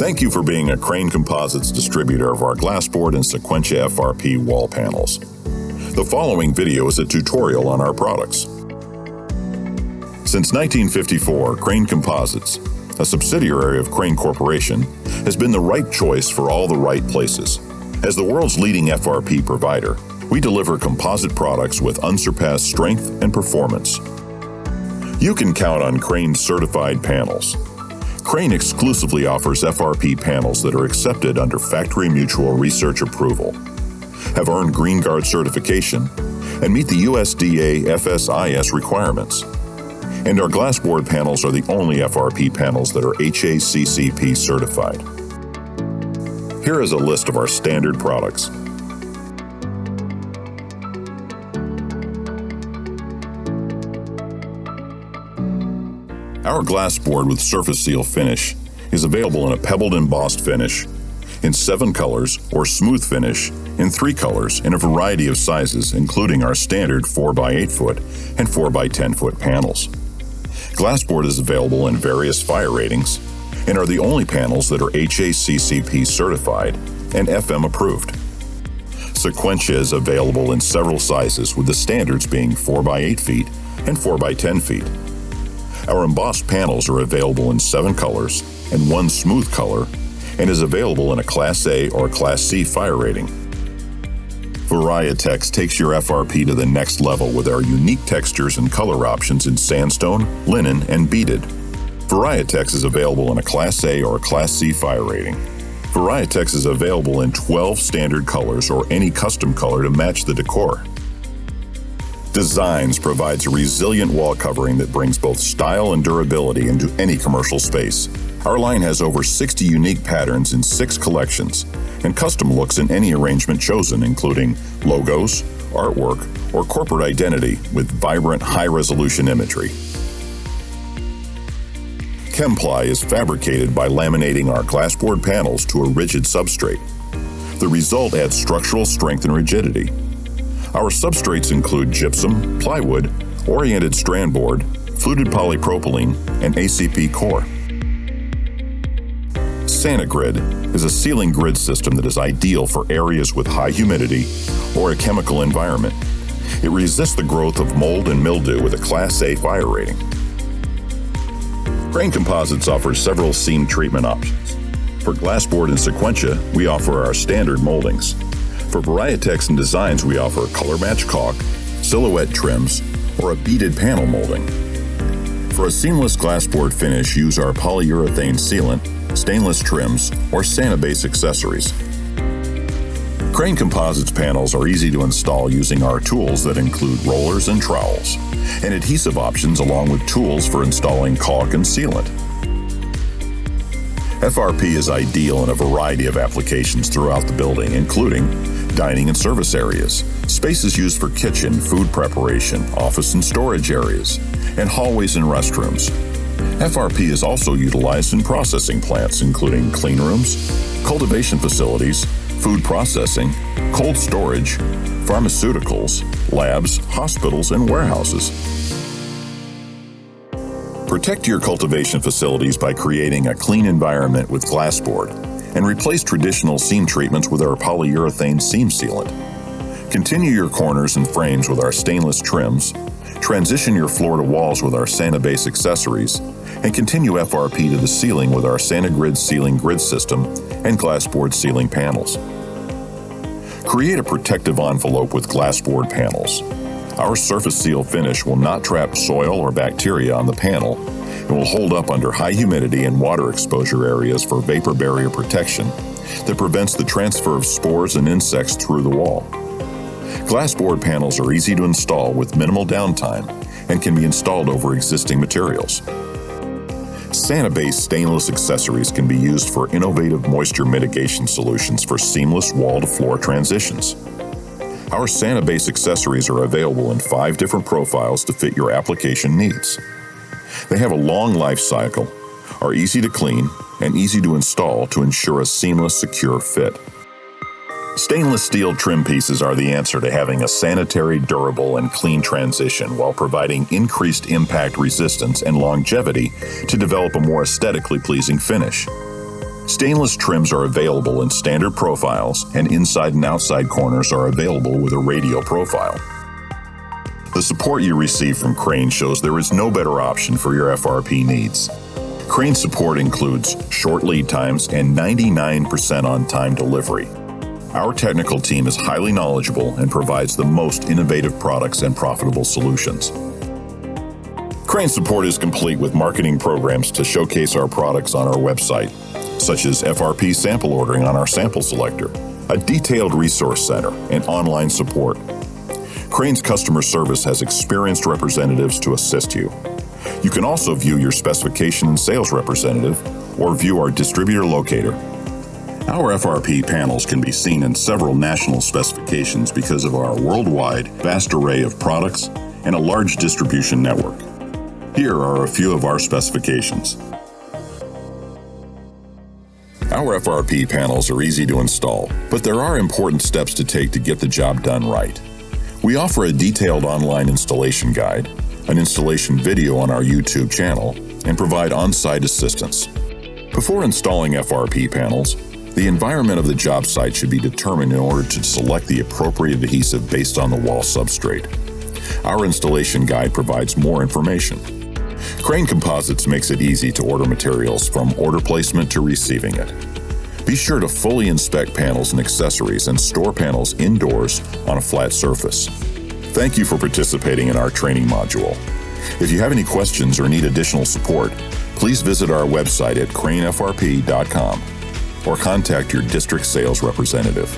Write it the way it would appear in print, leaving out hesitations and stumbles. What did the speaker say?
Thank you for being a Crane Composites distributor of our Glasbord and Sequentia f.r.p. wall panels. The following video is a tutorial on our products. Since 1954, Crane Composites, a subsidiary of Crane Corporation, has been the right choice for all the right places. As the world's leading f.r.p. provider, we deliver composite products with unsurpassed strength and performance. You can count on Crane's certified panels. Crane exclusively offers f.r.p. panels that are accepted under Factory Mutual Research approval, have earned Green Guard certification, and meet the USDA FSIS requirements. And our Glasbord panels are the only f.r.p. panels that are HACCP certified. Here is a list of our standard products. Our Glasbord with Surfaseal finish is available in a pebbled embossed finish, in 7 colors, or smooth finish in 3 colors in a variety of sizes, including our standard 4x8 foot and 4x10 foot panels. Glasbord is available in various fire ratings and are the only panels that are HACCP certified and FM approved. Sequentia is available in several sizes, with the standards being 4x8 feet and 4x10 feet. Our embossed panels are available in 7 colors and 1 smooth color, and is available in a Class A or Class C fire rating. Varietex takes your f.r.p. to the next level with our unique textures and color options in sandstone, linen, and beaded. Varietex is available in a Class A or Class C fire rating. Varietex is available in 12 standard colors or any custom color to match the decor. Designs provides a resilient wall covering that brings both style and durability into any commercial space. Our line has over 60 unique patterns in 6 collections, and custom looks in any arrangement chosen, including logos, artwork, or corporate identity with vibrant, high-resolution imagery. Kemply is fabricated by laminating our Glasbord panels to a rigid substrate. The result adds structural strength and rigidity. Our substrates include gypsum, plywood, oriented strand board, fluted polypropylene, and ACP core. Sanigrid is a sealing grid system that is ideal for areas with high humidity or a chemical environment. It resists the growth of mold and mildew with a Class A fire rating. Crane Composites offers several seam treatment options. For Glasbord and Sequentia, we offer our standard moldings. For Varietex and Designs, we offer color match caulk, silhouette trims, or a beaded panel molding. For a seamless Glasbord finish, use our polyurethane sealant, stainless trims, or Sani-Base accessories. Crane Composites panels are easy to install using our tools that include rollers and trowels, and adhesive options along with tools for installing caulk and sealant. f.r.p. is ideal in a variety of applications throughout the building, including dining and service areas, spaces used for kitchen, food preparation, office and storage areas, and hallways and restrooms. f.r.p. is also utilized in processing plants, including clean rooms, cultivation facilities, food processing, cold storage, pharmaceuticals, labs, hospitals, and warehouses. Protect your cultivation facilities by creating a clean environment with Glasbord, and replace traditional seam treatments with our polyurethane seam sealant. Continue your corners and frames with our stainless trims, transition your floor to walls with our Sani-Base accessories, and continue f.r.p. to the ceiling with our Sanigrid ceiling grid system and Glasbord ceiling panels. Create a protective envelope with Glasbord panels. Our Surfaseal finish will not trap soil or bacteria on the panel and will hold up under high humidity and water exposure areas for vapor barrier protection that prevents the transfer of spores and insects through the wall. Glasbord panels are easy to install with minimal downtime and can be installed over existing materials. Sani-Base stainless accessories can be used for innovative moisture mitigation solutions for seamless wall-to-floor transitions. Our Sani-Base accessories are available in 5 different profiles to fit your application needs. They have a long life cycle, are easy to clean, and easy to install to ensure a seamless, secure fit. Stainless steel trim pieces are the answer to having a sanitary, durable, and clean transition while providing increased impact resistance and longevity to develop a more aesthetically pleasing finish. Stainless trims are available in standard profiles, and inside and outside corners are available with a radial profile. The support you receive from Crane shows there is no better option for your f.r.p. needs. Crane support includes short lead times and 99% on-time delivery. Our technical team is highly knowledgeable and provides the most innovative products and profitable solutions. Crane support is complete with marketing programs to showcase our products on our website, such as f.r.p. sample ordering on our sample selector, a detailed resource center, and online support. Crane's customer service has experienced representatives to assist you. You can also view your specification and sales representative or view our distributor locator. Our f.r.p. panels can be seen in several national specifications because of our worldwide vast array of products and a large distribution network. Here are a few of our specifications. Our f.r.p. panels are easy to install, but there are important steps to take to get the job done right. We offer a detailed online installation guide, an installation video on our YouTube channel, and provide on-site assistance. Before installing f.r.p. panels, the environment of the job site should be determined in order to select the appropriate adhesive based on the wall substrate. Our installation guide provides more information. Crane Composites makes it easy to order materials from order placement to receiving it. Be sure to fully inspect panels and accessories and store panels indoors on a flat surface. Thank you for participating in our training module. If you have any questions or need additional support, please visit our website at cranefrp.com or contact your district sales representative.